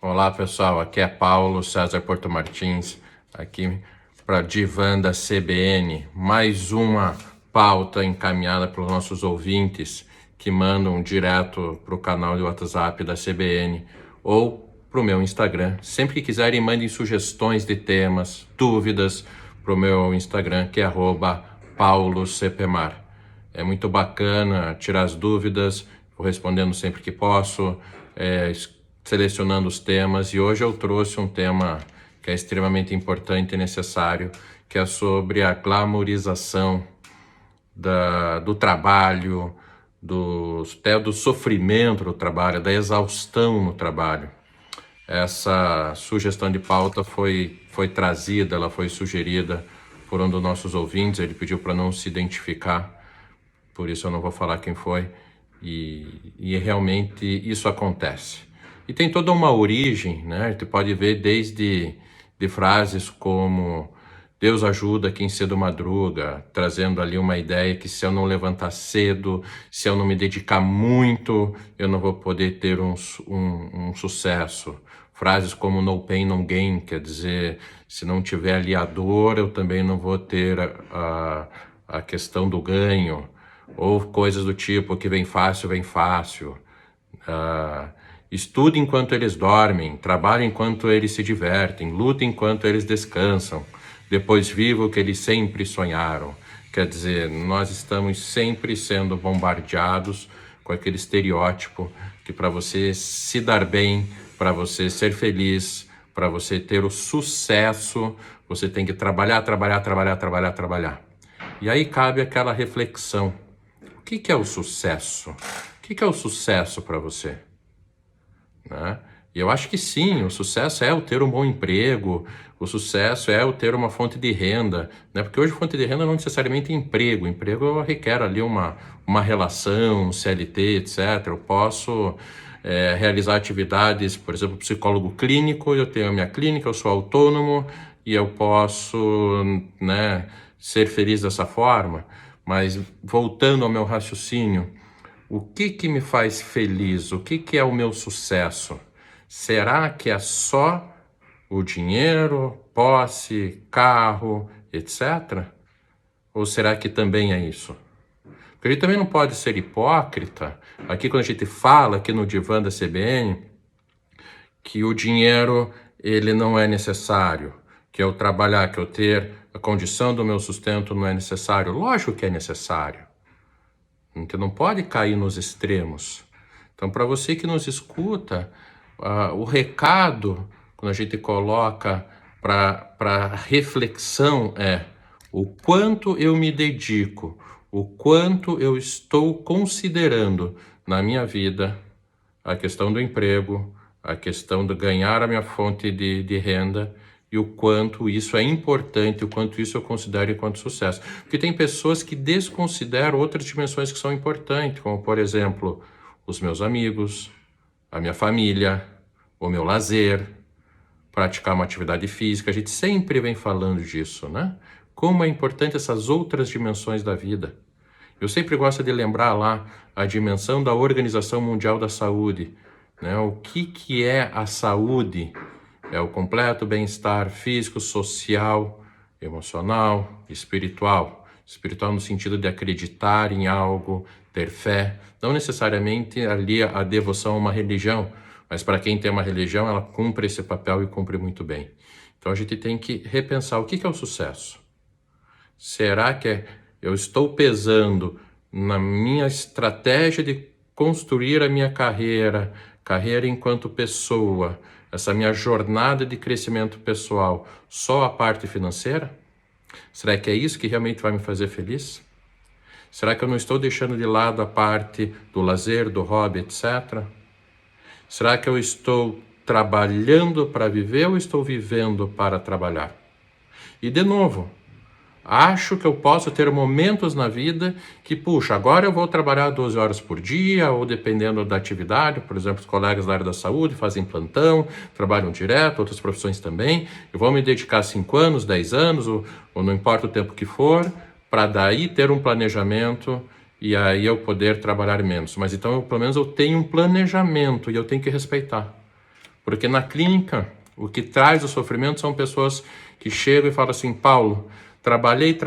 Olá pessoal, aqui é Paulo César Porto Martins, aqui para Divã da CBN, mais uma pauta encaminhada pelos nossos ouvintes que mandam direto para o canal de WhatsApp da CBN ou para o meu Instagram. Sempre que quiserem, mandem sugestões de temas, dúvidas para o meu Instagram, que é @paulocpmar. É muito bacana tirar as dúvidas, vou respondendo sempre que posso, selecionando os temas, e hoje eu trouxe um tema que é extremamente importante e necessário, que é sobre a glamorização do trabalho, até do sofrimento do trabalho, da exaustão no trabalho. Essa sugestão de pauta foi trazida, ela foi sugerida por um dos nossos ouvintes, ele pediu para não se identificar, por isso eu não vou falar quem foi, e realmente isso acontece. E tem toda uma origem, né? A gente pode ver desde de frases como Deus ajuda quem cedo madruga, trazendo ali uma ideia que se eu não levantar cedo, se eu não me dedicar muito, eu não vou poder ter um sucesso. Frases como no pain, no gain, quer dizer, se não tiver ali a dor, eu também não vou ter a questão do ganho. Ou coisas do tipo, que vem fácil, vem fácil. Estude enquanto eles dormem, trabalhe enquanto eles se divertem, lute enquanto eles descansam, depois viva o que eles sempre sonharam. Quer dizer, nós estamos sempre sendo bombardeados com aquele estereótipo que para você se dar bem, para você ser feliz, para você ter o sucesso, você tem que trabalhar. E aí cabe aquela reflexão. O que é o sucesso? O que é o sucesso para você? Né? E eu acho que sim, o sucesso é o ter um bom emprego, o sucesso é o ter uma fonte de renda, né? Porque hoje fonte de renda não necessariamente é emprego, emprego requer ali uma relação, um CLT, etc. Eu posso realizar atividades, por exemplo, psicólogo clínico, eu tenho a minha clínica, eu sou autônomo e eu posso, né, ser feliz dessa forma. Mas voltando ao meu raciocínio, o que me faz feliz? O que é o meu sucesso? Será que é só o dinheiro, posse, carro, etc? Ou será que também é isso? Porque a gente também não pode ser hipócrita. Aqui quando a gente fala, aqui no Divã da CBN, que o dinheiro ele não é necessário, que eu trabalhar, que eu ter a condição do meu sustento não é necessário. Lógico que é necessário. A gente não pode cair nos extremos. Então, para você que nos escuta, o recado, quando a gente coloca para reflexão é o quanto eu me dedico, o quanto eu estou considerando na minha vida a questão do emprego, a questão de ganhar a minha fonte de renda, e o quanto isso é importante, o quanto isso eu considero enquanto sucesso. Porque tem pessoas que desconsideram outras dimensões que são importantes, como, por exemplo, os meus amigos, a minha família, o meu lazer, praticar uma atividade física. A gente sempre vem falando disso, né? Como é importante essas outras dimensões da vida. Eu sempre gosto de lembrar lá a dimensão da Organização Mundial da Saúde, né? O que é a saúde? É o completo bem-estar físico, social, emocional, espiritual. Espiritual no sentido de acreditar em algo, ter fé. Não necessariamente ali a devoção a uma religião, mas para quem tem uma religião, ela cumpre esse papel e cumpre muito bem. Então a gente tem que repensar o que é o sucesso. Será que eu estou pesando na minha estratégia de construir a minha carreira enquanto pessoa, essa minha jornada de crescimento pessoal, só a parte financeira? Será que é isso que realmente vai me fazer feliz? Será que eu não estou deixando de lado a parte do lazer, do hobby, etc? Será que eu estou trabalhando para viver ou estou vivendo para trabalhar? E de novo, acho que eu posso ter momentos na vida que, puxa, agora eu vou trabalhar 12 horas por dia, ou dependendo da atividade, por exemplo, os colegas da área da saúde fazem plantão, trabalham direto, outras profissões também. Eu vou me dedicar 5 anos, 10 anos, ou não importa o tempo que for, para daí ter um planejamento e aí eu poder trabalhar menos. Mas então, pelo menos eu tenho um planejamento e eu tenho que respeitar. Porque na clínica, o que traz o sofrimento são pessoas que chegam e falam assim, Paulo, trabalhei,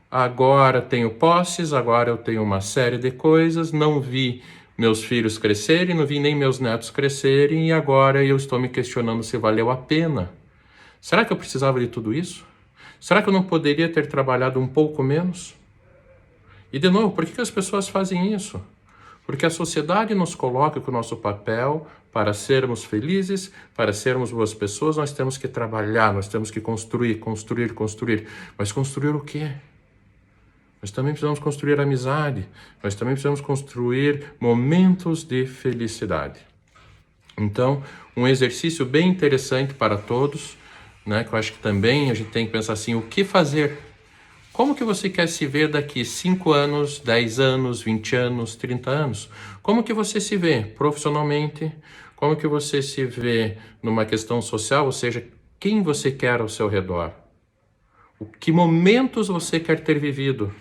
agora tenho posses, agora eu tenho uma série de coisas, não vi meus filhos crescerem, não vi nem meus netos crescerem, e agora eu estou me questionando se valeu a pena. Será que eu precisava de tudo isso? Será que eu não poderia ter trabalhado um pouco menos? E de novo, por que as pessoas fazem isso? Porque a sociedade nos coloca que o nosso papel, para sermos felizes, para sermos boas pessoas, nós temos que trabalhar, nós temos que construir. Mas construir o quê? Nós também precisamos construir amizade, nós também precisamos construir momentos de felicidade. Então, um exercício bem interessante para todos, né, que eu acho que também a gente tem que pensar assim, o que fazer? Como que você quer se ver daqui 5 anos, 10 anos, 20 anos, 30 anos? Como que você se vê profissionalmente? Como que você se vê numa questão social? Ou seja, quem você quer ao seu redor? Que momentos você quer ter vivido?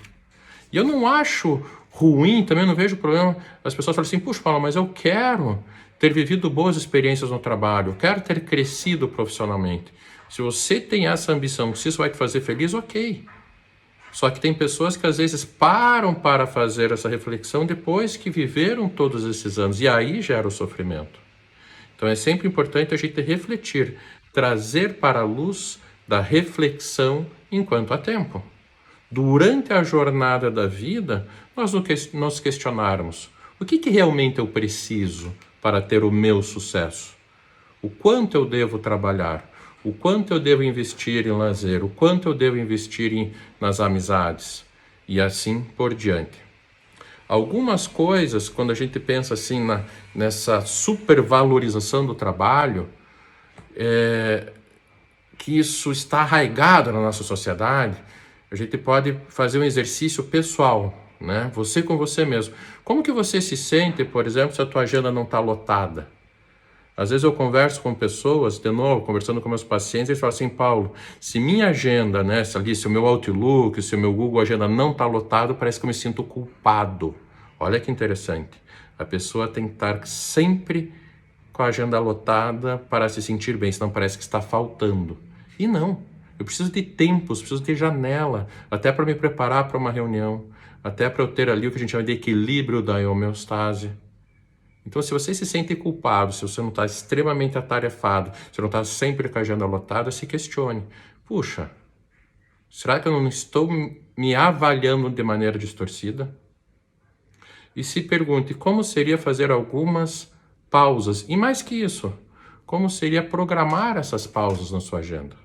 E eu não acho ruim, também não vejo problema. As pessoas falam assim, puxa, Paulo, mas eu quero ter vivido boas experiências no trabalho, eu quero ter crescido profissionalmente. Se você tem essa ambição, se isso vai te fazer feliz, ok. Só que tem pessoas que às vezes param para fazer essa reflexão depois que viveram todos esses anos, e aí gera o sofrimento. Então é sempre importante a gente refletir, trazer para a luz da reflexão enquanto há tempo. Durante a jornada da vida, nós nos questionarmos, o que realmente eu preciso para ter o meu sucesso? O quanto eu devo trabalhar? O quanto eu devo investir em lazer? O quanto eu devo investir nas amizades? E assim por diante. Algumas coisas, quando a gente pensa assim nessa supervalorização do trabalho, que isso está arraigado na nossa sociedade, a gente pode fazer um exercício pessoal, né? Você com você mesmo. Como que você se sente, por exemplo, se a tua agenda não está lotada? Às vezes eu converso com pessoas, de novo, conversando com meus pacientes, eles falam assim, Paulo, se minha agenda, né, se o meu Outlook, se o meu Google Agenda não está lotado, parece que eu me sinto culpado. Olha que interessante. A pessoa tem que estar sempre com a agenda lotada para se sentir bem, senão parece que está faltando. E não. Eu preciso de tempos, preciso de janela, até para me preparar para uma reunião, até para eu ter ali o que a gente chama de equilíbrio da homeostase. Então, se você se sente culpado, se você não está extremamente atarefado, se não está sempre com a agenda lotada, se questione. Puxa, será que eu não estou me avaliando de maneira distorcida? E se pergunte, como seria fazer algumas pausas? E mais que isso, como seria programar essas pausas na sua agenda?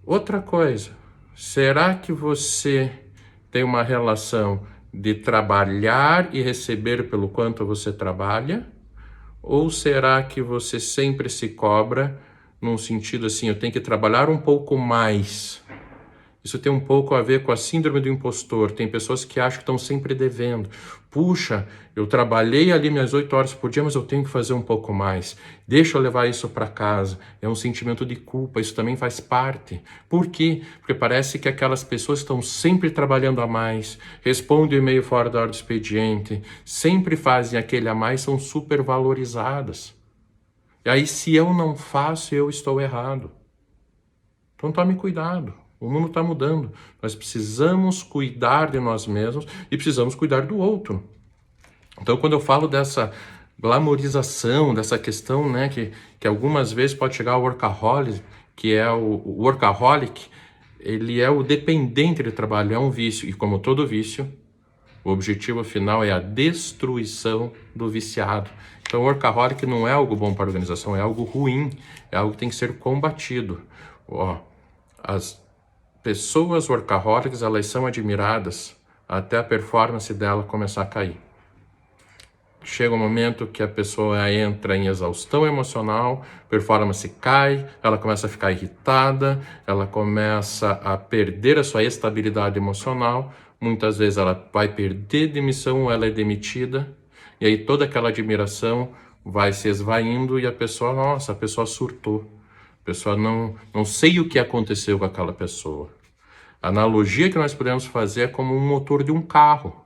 Outra coisa, será que você tem uma relação de trabalhar e receber pelo quanto você trabalha? Ou será que você sempre se cobra num sentido assim, eu tenho que trabalhar um pouco mais? Isso tem um pouco a ver com a síndrome do impostor. Tem pessoas que acham que estão sempre devendo. Puxa, eu trabalhei ali minhas 8 horas por dia, mas eu tenho que fazer um pouco mais. Deixa eu levar isso para casa. É um sentimento de culpa, isso também faz parte. Por quê? Porque parece que aquelas pessoas estão sempre trabalhando a mais, respondem o e-mail fora da hora do expediente, sempre fazem aquele a mais, são super valorizadas. E aí, se eu não faço, eu estou errado. Então tome cuidado. O mundo está mudando. Nós precisamos cuidar de nós mesmos e precisamos cuidar do outro. Então, quando eu falo dessa glamorização, dessa questão, né, que algumas vezes pode chegar ao workaholic, que é o workaholic, ele é o dependente de trabalho, é um vício. E como todo vício, o objetivo final é a destruição do viciado. Então, o workaholic não é algo bom para a organização, é algo ruim, é algo que tem que ser combatido. As pessoas workaholics, elas são admiradas até a performance dela começar a cair. Chega um momento que a pessoa entra em exaustão emocional, performance cai, ela começa a ficar irritada, ela começa a perder a sua estabilidade emocional, muitas vezes ela vai perder demissão ou ela é demitida, e aí toda aquela admiração vai se esvaindo e a pessoa, nossa, a pessoa surtou. A pessoa não sei o que aconteceu com aquela pessoa. A analogia que nós podemos fazer é como um motor de um carro.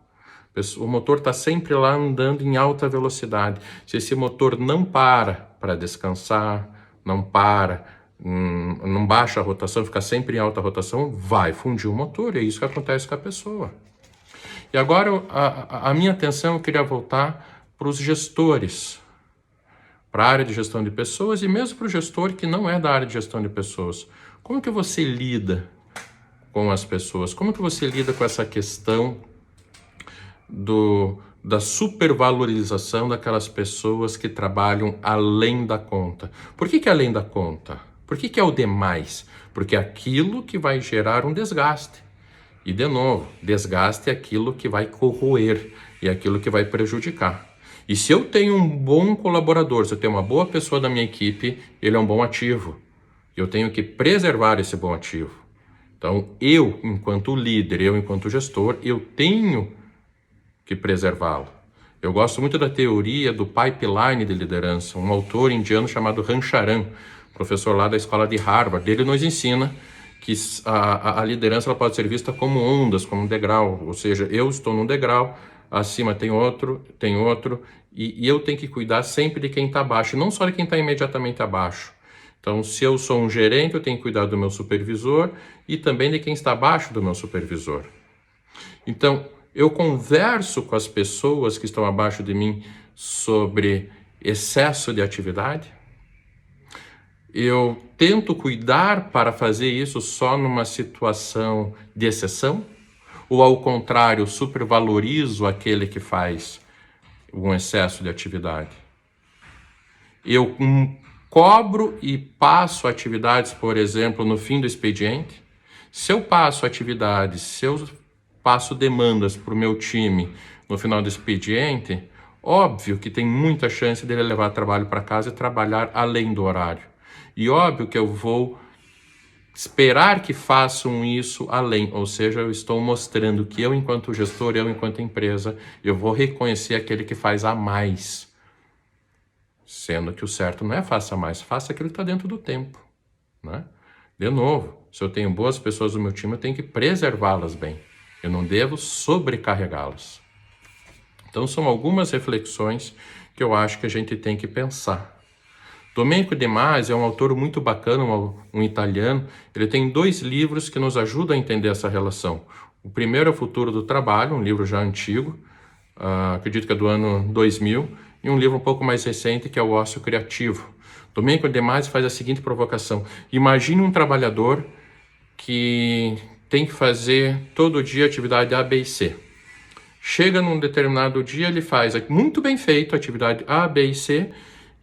O motor está sempre lá andando em alta velocidade. Se esse motor não para descansar, não não baixa a rotação, fica sempre em alta rotação, vai fundir o motor. E é isso que acontece com a pessoa. E agora a minha atenção eu queria voltar para os gestores, para a área de gestão de pessoas e mesmo para o gestor que não é da área de gestão de pessoas. Como que você lida com as pessoas? Como que você lida com essa questão da supervalorização daquelas pessoas que trabalham além da conta? Por que é além da conta? Por que é o demais? Porque é aquilo que vai gerar um desgaste. E, de novo, desgaste é aquilo que vai corroer e é aquilo que vai prejudicar. E se eu tenho um bom colaborador, se eu tenho uma boa pessoa da minha equipe, ele é um bom ativo. Eu tenho que preservar esse bom ativo. Então, eu, enquanto líder, eu, enquanto gestor, eu tenho que preservá-lo. Eu gosto muito da teoria do pipeline de liderança. Um autor indiano chamado Rancharan, professor lá da escola de Harvard, ele nos ensina que a liderança ela pode ser vista como ondas, como um degrau. Ou seja, eu estou num degrau, acima tem outro, e eu tenho que cuidar sempre de quem está abaixo, não só de quem está imediatamente abaixo. Então, se eu sou um gerente, eu tenho que cuidar do meu supervisor e também de quem está abaixo do meu supervisor. Então, eu converso com as pessoas que estão abaixo de mim sobre excesso de atividade. Eu tento cuidar para fazer isso só numa situação de exceção? Ou, ao contrário, supervalorizo aquele que faz um excesso de atividade? Eu cobro e passo atividades, por exemplo, no fim do expediente. Se eu passo atividades, se eu passo demandas para o meu time no final do expediente, óbvio que tem muita chance dele levar trabalho para casa e trabalhar além do horário. E óbvio que eu vou esperar que façam isso além, ou seja, eu estou mostrando que eu, enquanto gestor, eu, enquanto empresa, eu vou reconhecer aquele que faz a mais. Sendo que o certo não é faça mais, faça aquilo que está dentro do tempo, né? De novo, se eu tenho boas pessoas no meu time, eu tenho que preservá-las bem. Eu não devo sobrecarregá-las. Então, são algumas reflexões que eu acho que a gente tem que pensar. Domenico De Masi é um autor muito bacana, um italiano. Ele tem 2 livros que nos ajudam a entender essa relação. O primeiro é O Futuro do Trabalho, um livro já antigo, acredito que é do ano 2000, e um livro um pouco mais recente que é O Ócio Criativo. Domenico De Masi faz a seguinte provocação: imagine um trabalhador que tem que fazer todo dia atividade A, B e C. Chega num determinado dia, ele faz muito bem feito a atividade A, B e C,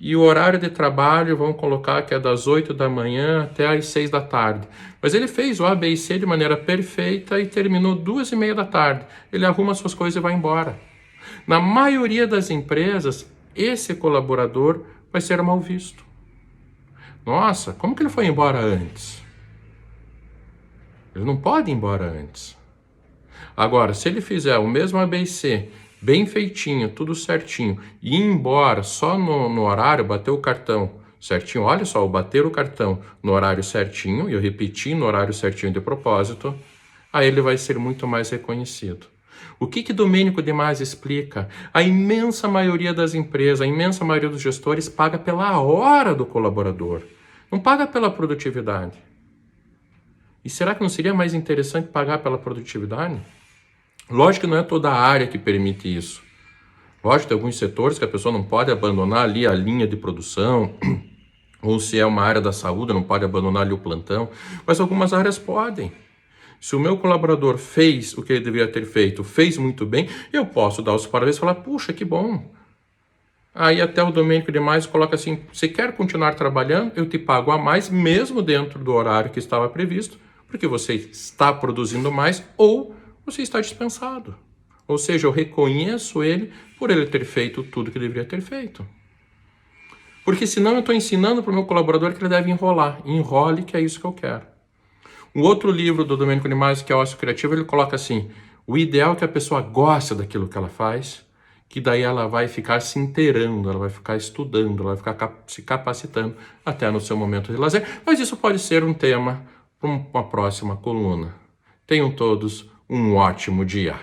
e o horário de trabalho, vamos colocar que é das 8 da manhã até as 6 da tarde. Mas ele fez o A, B e C de maneira perfeita e terminou 2h30 da tarde. Ele arruma suas coisas e vai embora. Na maioria das empresas, esse colaborador vai ser mal visto. Nossa, como que ele foi embora antes? Ele não pode ir embora antes. Agora, se ele fizer o mesmo ABC, bem feitinho, tudo certinho, e ir embora só no horário, bater o cartão certinho, olha só, bater o cartão no horário certinho, e eu repeti no horário certinho de propósito, aí ele vai ser muito mais reconhecido. O que Domenico De Masi explica? A imensa maioria das empresas, a imensa maioria dos gestores paga pela hora do colaborador, não paga pela produtividade. E será que não seria mais interessante pagar pela produtividade? Lógico que não é toda a área que permite isso. Lógico que tem alguns setores que a pessoa não pode abandonar ali a linha de produção, ou se é uma área da saúde, não pode abandonar ali o plantão, mas algumas áreas podem. Se o meu colaborador fez o que ele deveria ter feito, fez muito bem, eu posso dar os parabéns e falar, puxa, que bom. Aí até o Domenico De Masi coloca assim, você quer continuar trabalhando? Eu te pago a mais, mesmo dentro do horário que estava previsto, porque você está produzindo mais ou você está dispensado. Ou seja, eu reconheço ele por ele ter feito tudo que deveria ter feito. Porque senão eu estou ensinando para o meu colaborador que ele deve enrolar. Enrole, que é isso que eu quero. Um outro livro do Domenico De Masi, que é o Ócio Criativo, ele coloca assim, o ideal é que a pessoa goste daquilo que ela faz, que daí ela vai ficar se inteirando, ela vai ficar estudando, ela vai ficar se capacitando até no seu momento de lazer. Mas isso pode ser um tema para uma próxima coluna. Tenham todos um ótimo dia.